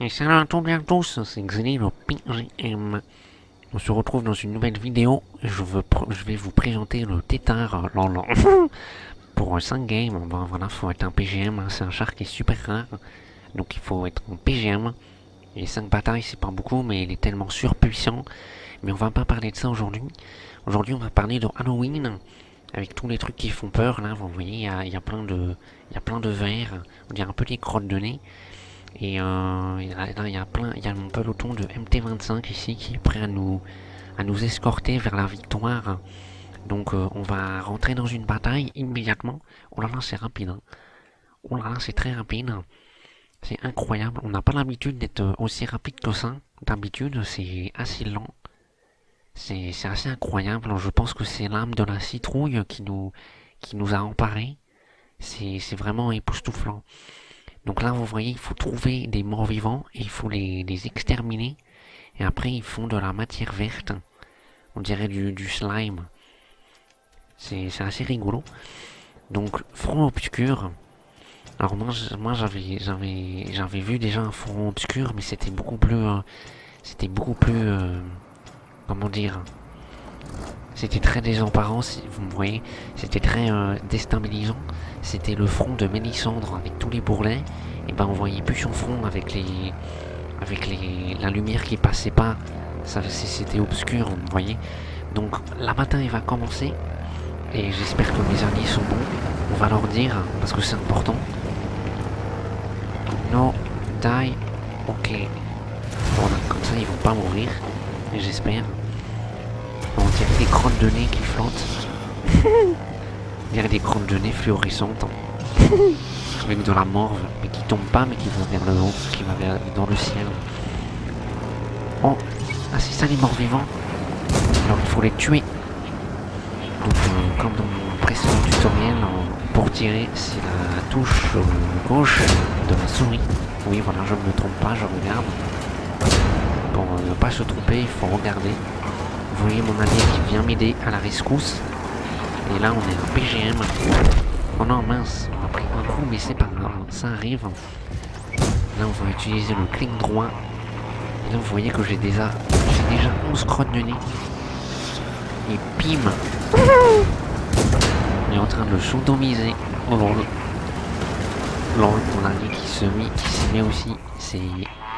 Et salut à toutes et à tous, c'est Xeni le PGM. On se retrouve dans une nouvelle vidéo. Je vais vous présenter le tétard Lanlan. Pour 5 games, ben voilà, faut être un PGM, hein, c'est un char qui est super rare. Donc il faut être en PGM. Les 5 batailles, c'est pas beaucoup, mais il est tellement surpuissant. Mais on va pas parler de ça aujourd'hui. Aujourd'hui, on va parler de Halloween. Avec tous les trucs qui font peur, là, vous voyez, il y a plein de verres. On dirait un peu des crottes de nez. Et là, il y a mon peloton de MT25 ici qui est prêt à nous escorter vers la victoire. Donc on va rentrer dans une bataille immédiatement. Oh là là, c'est rapide. Hein. Oh là là, c'est très rapide. C'est incroyable. On n'a pas l'habitude d'être aussi rapide que ça. D'habitude, c'est assez lent. C'est assez incroyable. Je pense que c'est l'âme de la citrouille qui nous a emparés. C'est vraiment époustouflant. Donc là, vous voyez, il faut trouver des morts vivants et il faut les exterminer. Et après, ils font de la matière verte. On dirait du slime. C'est assez rigolo. Donc, front obscur. Alors moi j'avais vu déjà un front obscur, mais comment dire, c'était très désemparant, si vous voyez, c'était très déstabilisant. C'était le front de Mélisandre avec tous les bourrelets. Et ben on voyait plus son front avec la lumière qui passait pas. C'était obscur, vous voyez. Donc la bataille va commencer et j'espère que mes alliés sont bons. On va leur dire parce que c'est important. No, die, ok. Voilà, comme ça ils vont pas mourir. J'espère. On dirait des crottes de nez qui flottent. On dirait des crottes de nez fluorescentes. Avec de la morve, mais qui tombe pas, mais qui va vers le haut, qui va dans le ciel. Oh, ah c'est ça les morts vivants. Alors il faut les tuer. Donc comme dans mon précédent tutoriel, pour tirer, c'est la touche gauche de la souris. Oui voilà, je ne me trompe pas, je regarde. Pour ne pas se tromper, il faut regarder. Vous voyez mon allié qui vient m'aider à la rescousse. Et là on est un PGM. Oh non mince, on a pris un coup mais c'est pas grave, ça arrive. Là on va utiliser le clic droit. Et là vous voyez que j'ai déjà 11 crottes de nez. Et pim. On est en train de le sodomiser. Oh lol. Lol, mon allié qui s'y met aussi.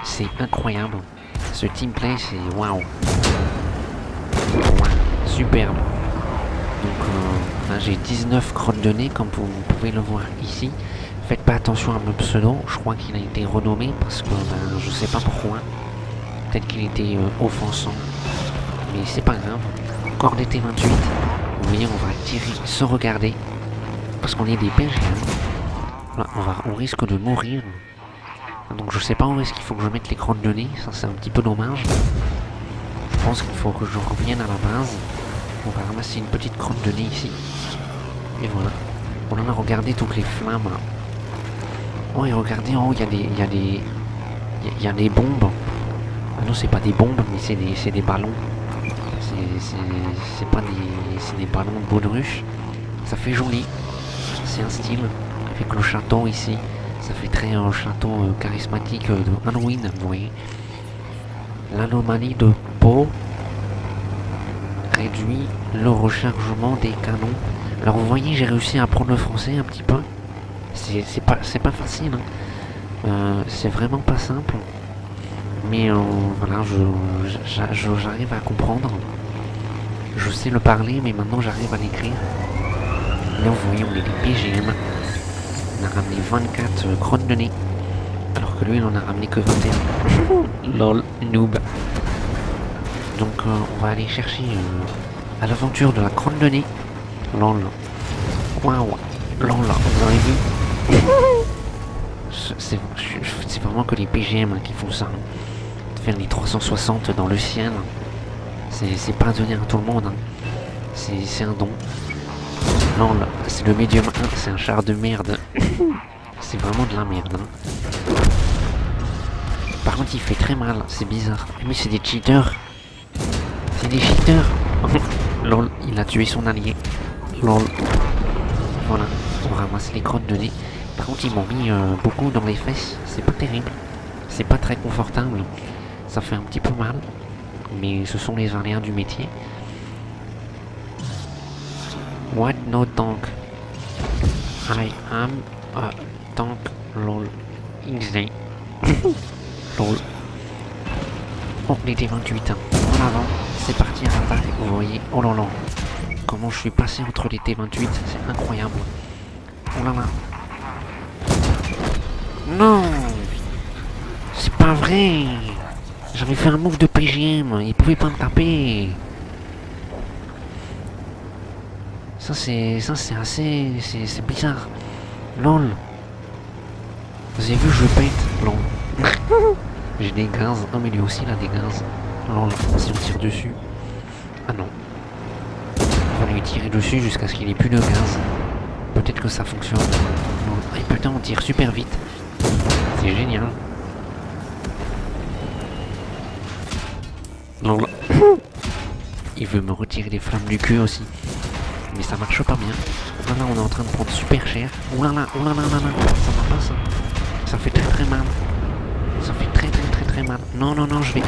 C'est incroyable. Ce teamplay c'est waouh. Wow, superbe. Donc là j'ai 19 crottes de nez comme vous pouvez le voir ici. Faites pas attention à mon pseudo, je crois qu'il a été renommé parce que je sais pas pourquoi. Peut-être qu'il était offensant. Mais c'est pas grave. Encore des T28. Vous voyez on va tirer sans regarder. Parce qu'on est des PGM. Là on risque de mourir. Donc je sais pas où est-ce qu'il faut que je mette les crottes de nez, ça c'est un petit peu dommage. Je pense qu'il faut que je revienne à la base. On va ramasser une petite crotte de nez ici. Et voilà. On en a regardé toutes les flammes. Là. Oh et regardez en haut, il y a des bombes. Ah non c'est pas des bombes mais c'est des ballons. C'est pas des. C'est des ballons de baudruche. Ça fait joli. C'est un style. Avec le château ici. Ça fait très un château charismatique de Halloween, vous voyez. L'anomalie de Poe réduit le rechargement des canons. Alors vous voyez, j'ai réussi à apprendre le français un petit peu. C'est pas facile. Hein. C'est vraiment pas simple. Mais voilà, j'arrive à comprendre. Je sais le parler, mais maintenant j'arrive à l'écrire. Là vous voyez, on est des PGM. On a ramené 24 crottes de nez. Alors que lui, il en a ramené que 21. Lol, noob. Donc on va aller chercher à l'aventure de la crotte de nez. Lol. Waouh. Lol, vous avez vu? C'est vraiment que les PGM hein, qui font ça. Hein. Faire les 360 dans le ciel. C'est pas donné à tout le monde. Hein. C'est un don. Lol, c'est le médium 1, c'est un char de merde. C'est vraiment de la merde. Hein. Par contre, il fait très mal, c'est bizarre. Mais c'est des cheaters. C'est des cheaters. Lol, il a tué son allié. Lol. Voilà, on ramasse les crottes de nez. Par contre, ils m'ont mis beaucoup dans les fesses. C'est pas terrible. C'est pas très confortable. Ça fait un petit peu mal. Mais ce sont les aléas du métier. What no tank? I am a tank lol. XD. Lol. Oh, les T28. En avant. C'est parti à l'attaque. Vous voyez. Oh là là. Comment je suis passé entre les T28. C'est incroyable. Oh là là. Non. C'est pas vrai. J'avais fait un move de PGM. Il pouvait pas me taper. Ça c'est assez. C'est bizarre. LOL. Vous avez vu, je pète. LOL. J'ai des gaz. Oh, mais lui aussi, il a des gaz. LOL. Si on tire dessus. Ah non. On va lui tirer dessus jusqu'à ce qu'il ait plus de gaz. Peut-être que ça fonctionne. LOL. Et putain, on tire super vite. C'est génial. LOL. Il veut me retirer les flammes du cul aussi. Mais ça marche pas bien. Là, on est en train de prendre super cher. Oulala, oulala, oulala. Ça va pas ça. Ça fait très mal. Ça fait très mal. Non, non, non, je vais...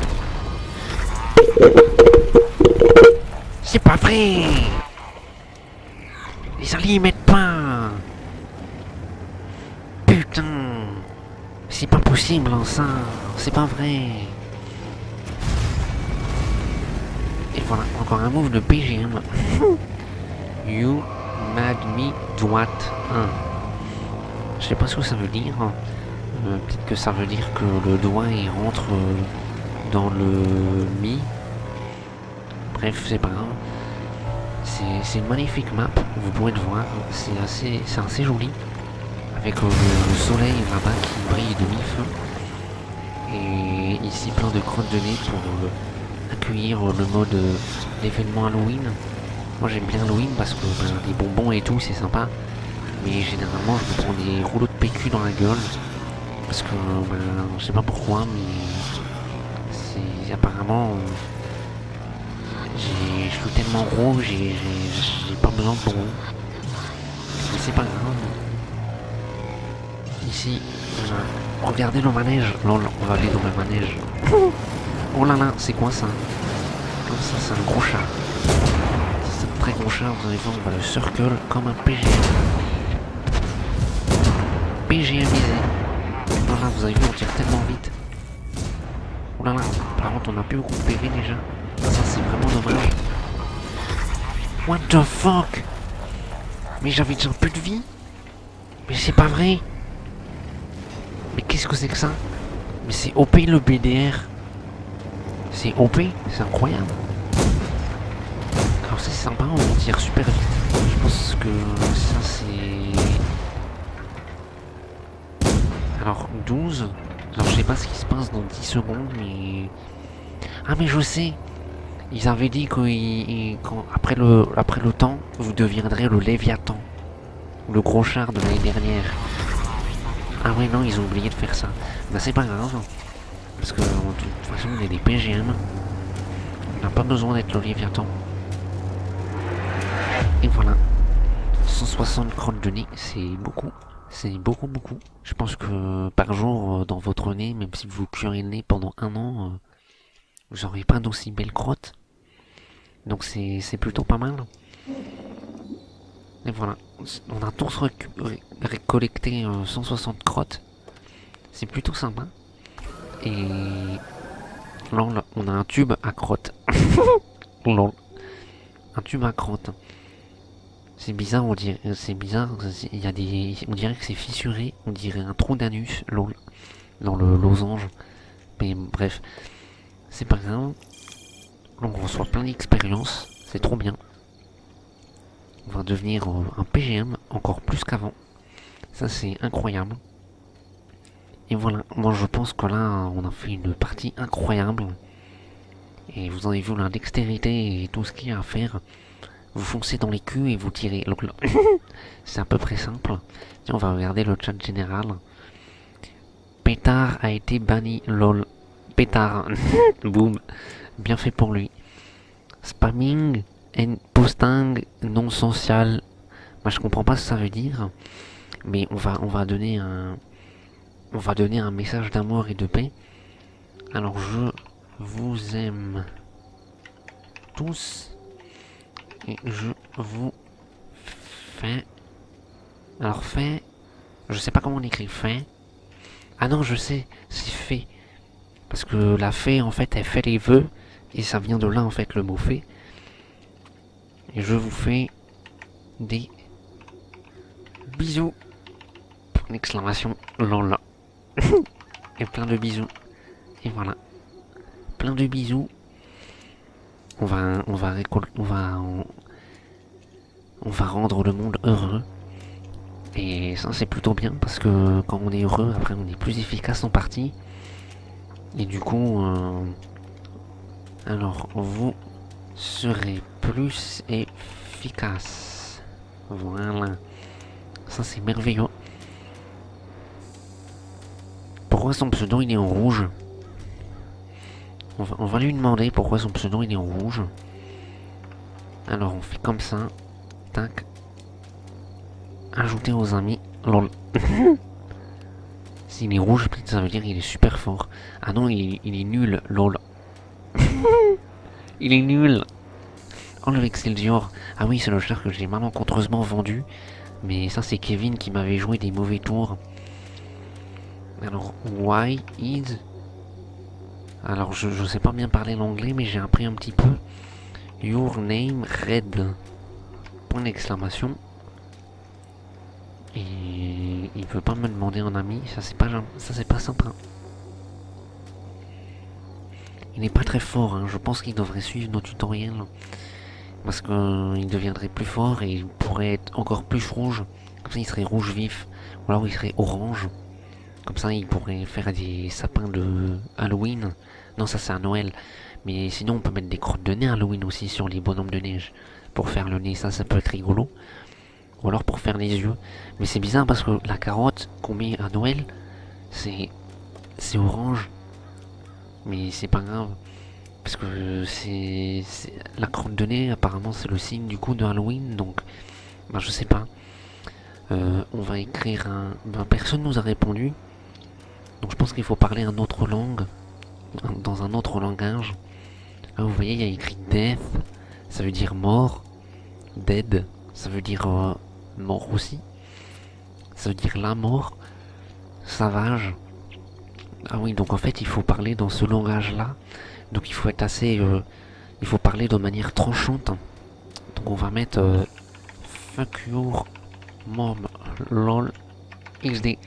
C'est pas vrai. Les alliés ils mettent pas. Putain. C'est pas possible ça. C'est pas vrai. Et voilà, encore un move de PGM. You made me droite 1. Je sais pas ce que ça veut dire. Peut-être que ça veut dire que le doigt il rentre dans le mi. Bref, c'est pas grave. C'est une magnifique map, vous pourrez le voir. C'est assez joli. Avec le soleil là-bas qui brille de mille feux. Et ici plein de crottes de nez pour accueillir le mode l'événement Halloween. Moi j'aime bien Halloween parce que les bonbons et tout c'est sympa. Mais généralement je me prends des rouleaux de PQ dans la gueule. Parce que je sais pas pourquoi mais c'est apparemment je suis tellement gros, j'ai pas besoin de bonbons. Mais c'est pas grave. Ici, regardez le manège. Lol, on va aller dans le manège. Oh là là, c'est quoi ça? Ça c'est un gros chat. C'est un très gros chat, vous allez voir, on va le circle comme un PGM. PGMisé. Voilà, vous avez vu, on tire tellement vite. Oh là là, par contre on a plus beaucoup de PV déjà. Ça c'est vraiment dommage. What the fuck? Mais j'avais déjà plus de vie? Mais c'est pas vrai. Mais qu'est-ce que c'est que ça? Mais c'est OP le BDR. C'est OP, c'est incroyable. Alors ça c'est sympa, on tire super vite. Je pense que ça c'est... Alors 12. Alors je sais pas ce qui se passe dans 10 secondes mais... Ah mais je sais. Ils avaient dit qu'après le temps, vous deviendrez le Léviathan. Le gros char de l'année dernière. Ah ouais non, ils ont oublié de faire ça. Bah c'est pas grave. Parce que de toute façon on est des PGM. On n'a pas besoin d'être le Léviathan. Et voilà. 160 crottes de nez, c'est beaucoup. C'est beaucoup. Je pense que par jour, dans votre nez, même si vous curez le nez pendant un an, vous n'aurez pas d'aussi belles crottes. Donc c'est plutôt pas mal. Et voilà. On a tous récollecté 160 crottes. C'est plutôt sympa. Et là, on a un tube à crottes. Lol. Un tube à crottes. C'est bizarre, on dirait. C'est bizarre. Il y a des. On dirait que c'est fissuré. On dirait un trou d'anus. Lol. Dans le losange. Mais bref. C'est pas grave. Donc on reçoit plein d'expériences. C'est trop bien. On va devenir un PGM encore plus qu'avant. Ça c'est incroyable. Et voilà, moi je pense que là on a fait une partie incroyable. Et vous avez vu la dextérité et tout ce qu'il y a à faire. Vous foncez dans les culs et vous tirez. C'est à peu près simple. Tiens, on va regarder le chat général. Pétard a été banni, lol. Pétard. Boum. Bien fait pour lui. Spamming and posting non social. Moi je comprends pas ce que ça veut dire. Mais on va donner un on va donner un message d'amour et de paix. Alors je vous aime tous et je vous fais. Alors fait, je sais pas comment on écrit fait. Ah non, je sais, c'est fait. Parce que la fée en fait elle fait les vœux et ça vient de là en fait le mot fée. Et je vous fais des bisous. Pour l'exclamation lol. Et plein de bisous. Et voilà. Plein de bisous. On va rendre le monde heureux. Et ça c'est plutôt bien parce que quand on est heureux, après on est plus efficace en partie. Et du coup, alors vous serez plus efficace. Voilà. Ça c'est merveilleux. Pourquoi son pseudo il est en rouge? On va lui demander pourquoi son pseudo il est en rouge. Alors on fait comme ça. Tac. Ajouter aux amis. Lol. S'il est rouge, peut-être ça veut dire qu'il est super fort. Ah non, il est nul. Lol. Il est nul. Oh le Excelsior. Ah oui, c'est le char que j'ai malencontreusement vendu. Mais ça c'est Kevin qui m'avait joué des mauvais tours. Alors, why is... Alors, je sais pas bien parler l'anglais, mais j'ai appris un petit peu. Your name red. Point d'exclamation. Et il veut pas me demander en ami, ça c'est pas sympa. Il n'est pas très fort, hein. Je pense qu'il devrait suivre nos tutoriels. Parce qu'il deviendrait plus fort et il pourrait être encore plus rouge. Comme ça il serait rouge vif. Ou alors il serait orange. Comme ça il pourrait faire des sapins de Halloween. Non, ça c'est à Noël. Mais sinon on peut mettre des crottes de nez Halloween aussi sur les bonhommes de neige. Pour faire le nez, ça peut être rigolo. Ou alors pour faire les yeux. Mais c'est bizarre parce que la carotte qu'on met à Noël, c'est orange. Mais c'est pas grave. Parce que c'est la crotte de nez, apparemment c'est le signe du coup de Halloween. Donc, ben, je sais pas. On va écrire un... Ben, personne nous a répondu. Donc je pense qu'il faut parler une autre langue. Dans un autre langage. Là vous voyez il y a écrit death. Ça veut dire mort. Dead. Ça veut dire mort aussi. Ça veut dire la mort. Savage. Ah oui, donc en fait il faut parler dans ce langage là. Donc il faut être assez... il faut parler de manière tranchante. Donc on va mettre... fuck your mom. Lol. XD.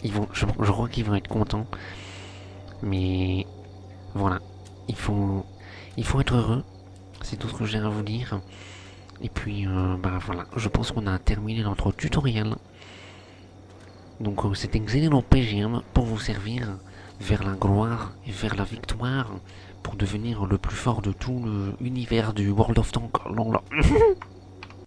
Je crois qu'ils vont être contents. Mais... Voilà. Il faut être heureux. C'est tout ce que j'ai à vous dire. Et puis, bah voilà, je pense qu'on a terminé notre tutoriel. Donc c'était Xenon PGM pour vous servir vers la gloire et vers la victoire pour devenir le plus fort de tout l'univers du World of Tanks.